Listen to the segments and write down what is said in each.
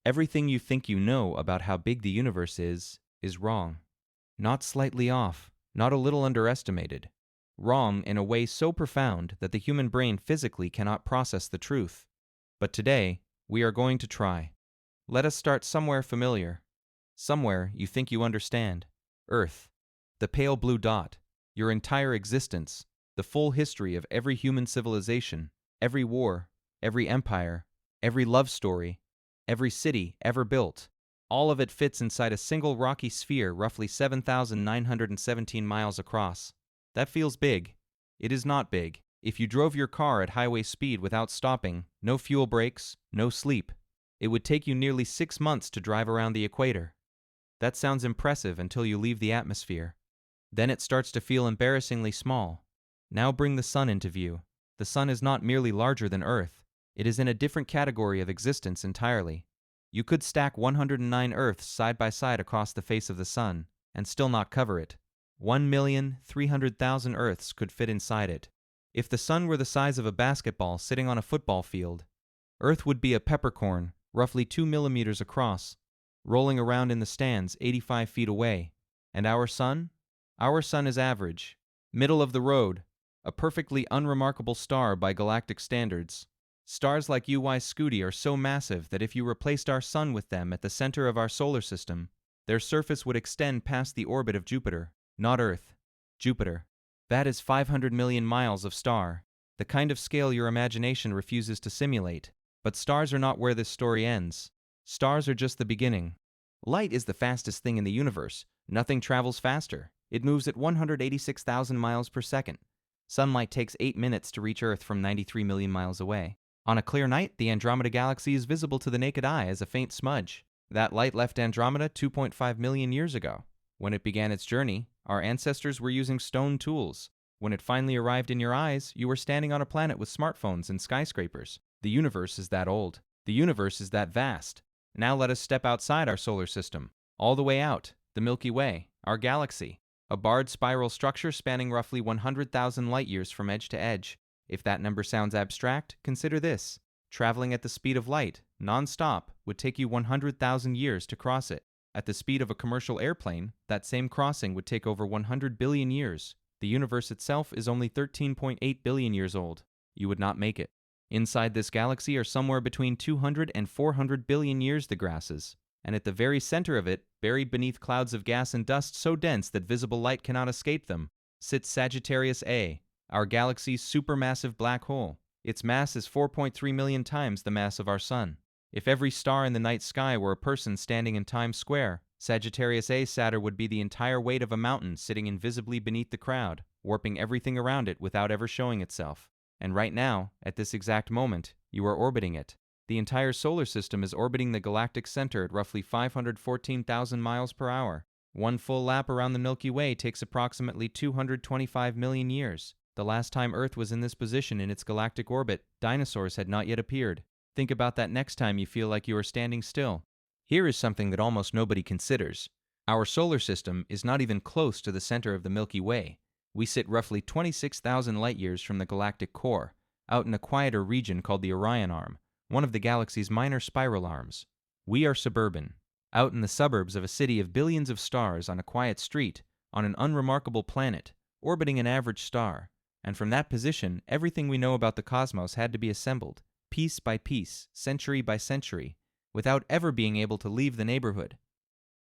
Everything you think you know about how big the universe is wrong. Not slightly off, not a little underestimated. Wrong in a way so profound that the human brain physically cannot process the truth. But today, we are going to try. Let us start somewhere familiar. Somewhere you think you understand. Earth. The pale blue dot. Your entire existence. The full history of every human civilization. Every war. Every empire. Every love story. Every city ever built. All of it fits inside a single rocky sphere roughly 7,917 miles across. That feels big. It is not big. If you drove your car at highway speed without stopping, no fuel breaks, no sleep, it would take you nearly 6 months to drive around the equator. That sounds impressive until you leave the atmosphere. Then it starts to feel embarrassingly small. Now bring the sun into view. The sun is not merely larger than Earth. It is in a different category of existence entirely. You could stack 109 Earths side by side across the face of the sun, and still not cover it. 1,300,000 Earths could fit inside it. If the sun were the size of a basketball sitting on a football field, Earth would be a peppercorn, roughly 2 millimeters across, rolling around in the stands 85 feet away. And our sun? Our sun is average, middle of the road, a perfectly unremarkable star by galactic standards. Stars like UY Scuti are so massive that if you replaced our sun with them at the center of our solar system, their surface would extend past the orbit of Jupiter. Not Earth. Jupiter. That is 500 million miles of star, the kind of scale your imagination refuses to simulate. But stars are not where this story ends. Stars are just the beginning. Light is the fastest thing in the universe. Nothing travels faster. It moves at 186,000 miles per second. Sunlight takes 8 minutes to reach Earth from 93 million miles away. On a clear night, the Andromeda Galaxy is visible to the naked eye as a faint smudge. That light left Andromeda 2.5 million years ago. When it began its journey, our ancestors were using stone tools. When it finally arrived in your eyes, you were standing on a planet with smartphones and skyscrapers. The universe is that old. The universe is that vast. Now let us step outside our solar system. All the way out, the Milky Way, our galaxy. A barred spiral structure spanning roughly 100,000 light-years from edge to edge. If that number sounds abstract, consider this. Traveling at the speed of light, non-stop, would take you 100,000 years to cross it. At the speed of a commercial airplane, that same crossing would take over 100 billion years. The universe itself is only 13.8 billion years old. You would not make it. Inside this galaxy are somewhere between 200 and 400 billion years the grasses. And at the very center of it, buried beneath clouds of gas and dust so dense that visible light cannot escape them, sits Sagittarius A, our galaxy's supermassive black hole. Its mass is 4.3 million times the mass of our sun. If every star in the night sky were a person standing in Times Square, Sagittarius A Saturn would be the entire weight of a mountain sitting invisibly beneath the crowd, warping everything around it without ever showing itself. And right now, at this exact moment, you are orbiting it. The entire solar system is orbiting the galactic center at roughly 514,000 miles per hour. One full lap around the Milky Way takes approximately 225 million years. The last time Earth was in this position in its galactic orbit, dinosaurs had not yet appeared. Think about that next time you feel like you are standing still. Here is something that almost nobody considers. Our solar system is not even close to the center of the Milky Way. We sit roughly 26,000 light-years from the galactic core, out in a quieter region called the Orion Arm, one of the galaxy's minor spiral arms. We are suburban, out in the suburbs of a city of billions of stars on a quiet street, on an unremarkable planet, orbiting an average star. And from that position, everything we know about the cosmos had to be assembled, piece by piece, century by century, without ever being able to leave the neighborhood.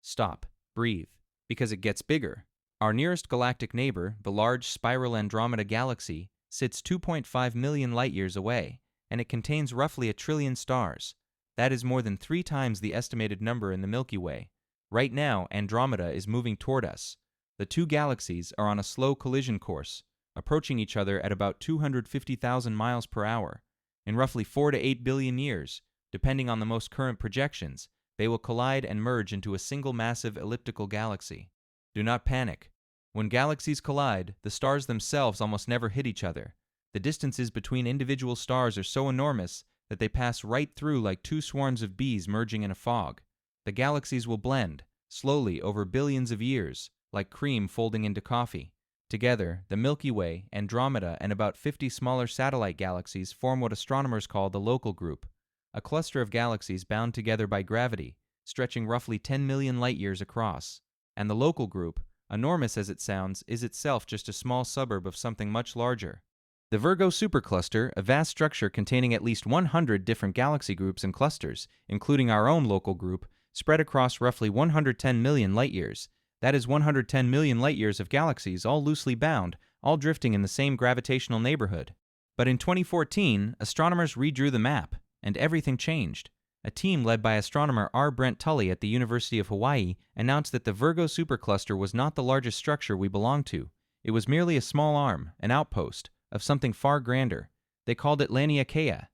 Stop, breathe, because it gets bigger. Our nearest galactic neighbor, the large spiral Andromeda Galaxy, sits 2.5 million light-years away, and it contains roughly 1 trillion stars. That is more than 3 times the estimated number in the Milky Way. Right now, Andromeda is moving toward us. The two galaxies are on a slow collision course, approaching each other at about 250,000 miles per hour. In roughly 4 to 8 billion years, depending on the most current projections, they will collide and merge into a single massive elliptical galaxy. Do not panic. When galaxies collide, the stars themselves almost never hit each other. The distances between individual stars are so enormous that they pass right through like 2 swarms of bees merging in a fog. The galaxies will blend, slowly over billions of years, like cream folding into coffee. Together, the Milky Way, Andromeda, and about 50 smaller satellite galaxies form what astronomers call the local group. a cluster of galaxies bound together by gravity, stretching roughly 10 million light-years across. And the local group, enormous as it sounds, is itself just a small suburb of something much larger. The Virgo supercluster, a vast structure containing at least 100 different galaxy groups and clusters, including our own local group, spread across roughly 110 million light-years. That is 110 million light-years of galaxies, all loosely bound, all drifting in the same gravitational neighborhood. But in 2014, astronomers redrew the map, and everything changed. A team led by astronomer R. Brent Tully at the University of Hawaii announced that the Virgo supercluster was not the largest structure we belong to. It was merely a small arm, an outpost, of something far grander. They called it Laniakea,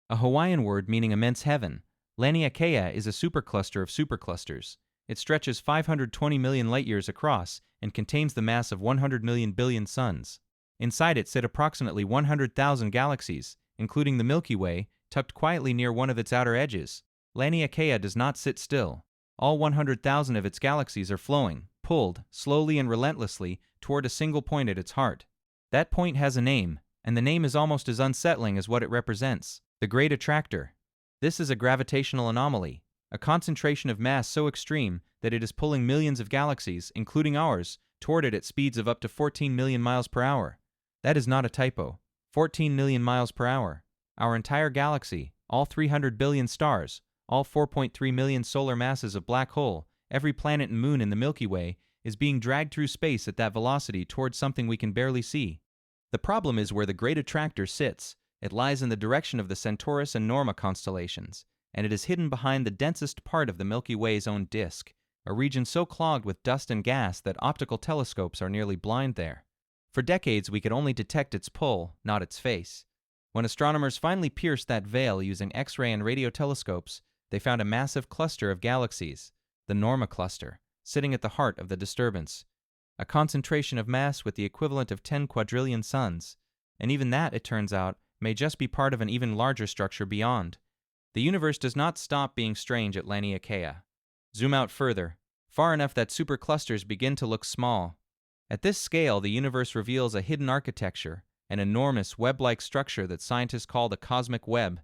a Hawaiian word meaning immense heaven. Laniakea is a supercluster of superclusters. It stretches 520 million light-years across and contains the mass of 100 million billion suns. Inside it sit approximately 100,000 galaxies, including the Milky Way, tucked quietly near one of its outer edges. Laniakea does not sit still. All 100,000 of its galaxies are flowing, pulled, slowly and relentlessly, toward a single point at its heart. That point has a name, and the name is almost as unsettling as what it represents: the Great Attractor. This is a gravitational anomaly, a concentration of mass so extreme that it is pulling millions of galaxies, including ours, toward it at speeds of up to 14 million miles per hour. That is not a typo. 14 million miles per hour. Our entire galaxy, all 300 billion stars, all 4.3 million solar masses of black hole, every planet and moon in the Milky Way, is being dragged through space at that velocity towards something we can barely see. The problem is where the Great Attractor sits. It lies in the direction of the Centaurus and Norma constellations, and it is hidden behind the densest part of the Milky Way's own disk, a region so clogged with dust and gas that optical telescopes are nearly blind there. For decades we could only detect its pull, not its face. When astronomers finally pierced that veil using X-ray and radio telescopes, they found a massive cluster of galaxies, the Norma cluster, sitting at the heart of the disturbance. A concentration of mass with the equivalent of 10 quadrillion suns, and even that, it turns out, may just be part of an even larger structure beyond. The universe does not stop being strange at Laniakea. Zoom out further, far enough that superclusters begin to look small. At this scale, the universe reveals a hidden architecture, an enormous web-like structure that scientists call the cosmic web.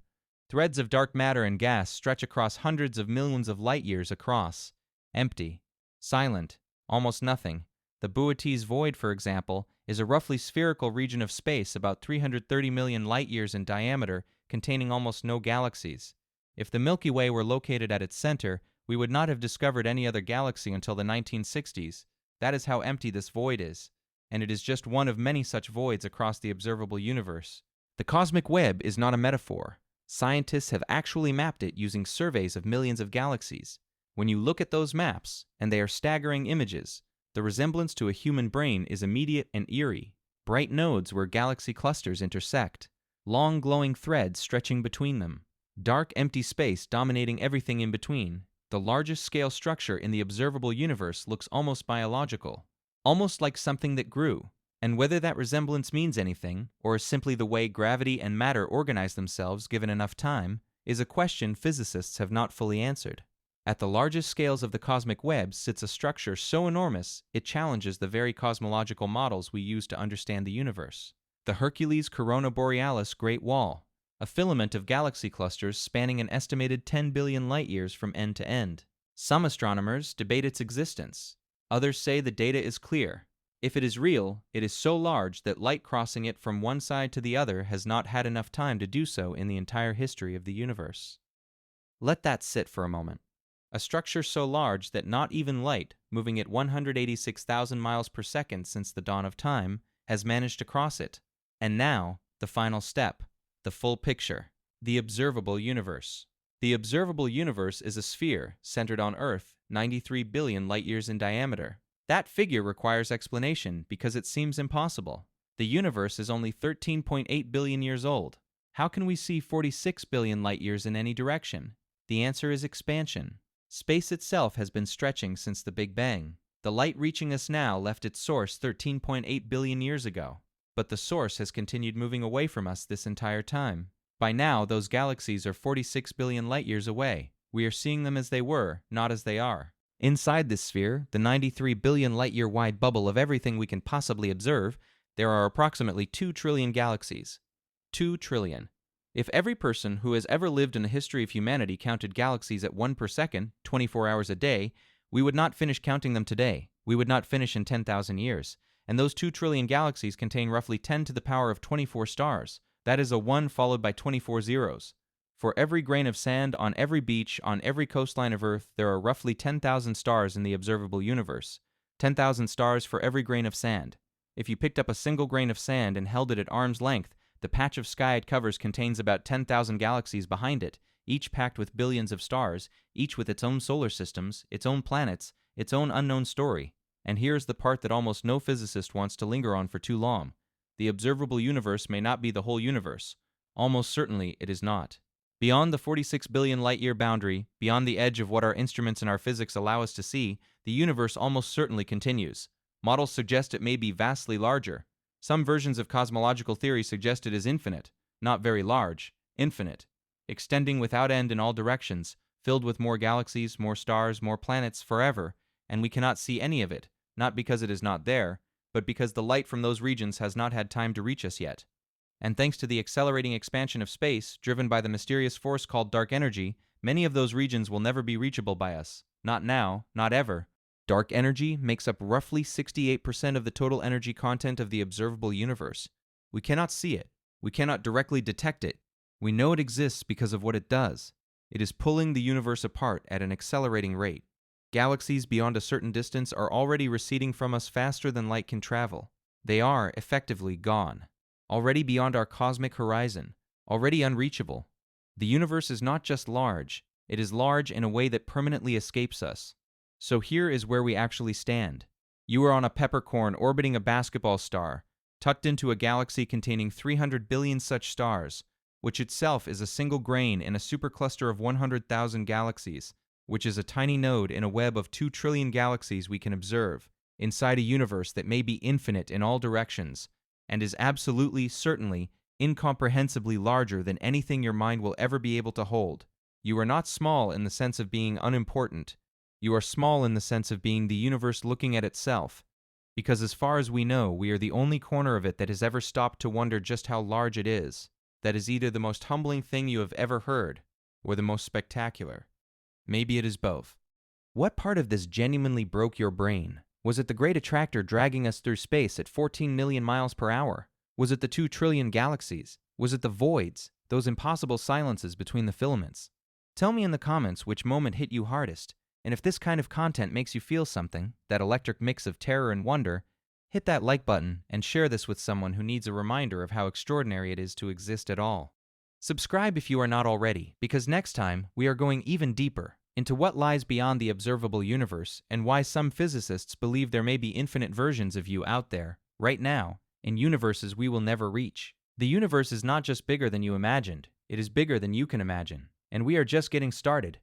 Threads of dark matter and gas stretch across hundreds of millions of light-years across. Empty. Silent. Almost nothing. The Boötes void, for example, is a roughly spherical region of space about 330 million light-years in diameter, containing almost no galaxies. If the Milky Way were located at its center, we would not have discovered any other galaxy until the 1960s. That is how empty this void is, and it is just one of many such voids across the observable universe. The cosmic web is not a metaphor. Scientists have actually mapped it using surveys of millions of galaxies. When you look at those maps, and they are staggering images, the resemblance to a human brain is immediate and eerie. Bright nodes where galaxy clusters intersect, long glowing threads stretching between them, dark empty space dominating everything in between. The largest scale structure in the observable universe looks almost biological, almost like something that grew. And whether that resemblance means anything, or is simply the way gravity and matter organize themselves given enough time, is a question physicists have not fully answered. At the largest scales of the cosmic web sits a structure so enormous it challenges the very cosmological models we use to understand the universe. The Hercules Corona Borealis Great Wall, a filament of galaxy clusters spanning an estimated 10 billion light-years from end to end. Some astronomers debate its existence. Others say the data is clear. If it is real, it is so large that light crossing it from one side to the other has not had enough time to do so in the entire history of the universe. Let that sit for a moment. A structure so large that not even light, moving at 186,000 miles per second since the dawn of time, has managed to cross it. And now, the final step, the full picture, the observable universe. The observable universe is a sphere centered on Earth, 93 billion light-years in diameter. That figure requires explanation because it seems impossible. The universe is only 13.8 billion years old. How can we see 46 billion light-years in any direction? The answer is expansion. Space itself has been stretching since the Big Bang. The light reaching us now left its source 13.8 billion years ago. But the source has continued moving away from us this entire time. By now, those galaxies are 46 billion light-years away. We are seeing them as they were, not as they are. Inside this sphere, the 93 billion light-year wide bubble of everything we can possibly observe, there are approximately 2 trillion galaxies. 2 trillion. If every person who has ever lived in the history of humanity counted galaxies at 1 per second, 24 hours a day, we would not finish counting them today. We would not finish in 10,000 years. And those 2 trillion galaxies contain roughly 10 to the power of 24 stars. That is a 1 followed by 24 zeros. For every grain of sand on every beach on every coastline of Earth, there are roughly 10,000 stars in the observable universe. 10,000 stars for every grain of sand. If you picked up a single grain of sand and held it at arm's length, the patch of sky it covers contains about 10,000 galaxies behind it, each packed with billions of stars, each with its own solar systems, its own planets, its own unknown story. And here's the part that almost no physicist wants to linger on for too long. The observable universe may not be the whole universe. Almost certainly it is not. Beyond the 46 billion light-year boundary, beyond the edge of what our instruments and our physics allow us to see, the universe almost certainly continues. Models suggest it may be vastly larger. Some versions of cosmological theory suggest it is infinite, not very large, infinite, extending without end in all directions, filled with more galaxies, more stars, more planets, forever, and we cannot see any of it, not because it is not there, but because the light from those regions has not had time to reach us yet. And thanks to the accelerating expansion of space, driven by the mysterious force called dark energy, many of those regions will never be reachable by us. Not now, not ever. Dark energy makes up roughly 68% of the total energy content of the observable universe. We cannot see it. We cannot directly detect it. We know it exists because of what it does. It is pulling the universe apart at an accelerating rate. Galaxies beyond a certain distance are already receding from us faster than light can travel. They are, effectively, gone. Already beyond our cosmic horizon. Already unreachable. The universe is not just large. It is large in a way that permanently escapes us. So here is where we actually stand. You are on a peppercorn orbiting a basketball star, tucked into a galaxy containing 300 billion such stars, which itself is a single grain in a supercluster of 100,000 galaxies, which is a tiny node in a web of 2 trillion galaxies we can observe, inside a universe that may be infinite in all directions, and is absolutely, certainly, incomprehensibly larger than anything your mind will ever be able to hold. You are not small in the sense of being unimportant. You are small in the sense of being the universe looking at itself, because as far as we know, we are the only corner of it that has ever stopped to wonder just how large it is. That is either the most humbling thing you have ever heard, or the most spectacular. Maybe it is both. What part of this genuinely broke your brain? Was it the great attractor dragging us through space at 14 million miles per hour? Was it the 2 trillion galaxies? Was it the voids, those impossible silences between the filaments? Tell me in the comments which moment hit you hardest, and if this kind of content makes you feel something, that electric mix of terror and wonder, hit that like button and share this with someone who needs a reminder of how extraordinary it is to exist at all. Subscribe if you are not already, because next time we are going even deeper into what lies beyond the observable universe and why some physicists believe there may be infinite versions of you out there, right now, in universes we will never reach. The universe is not just bigger than you imagined, it is bigger than you can imagine, and we are just getting started.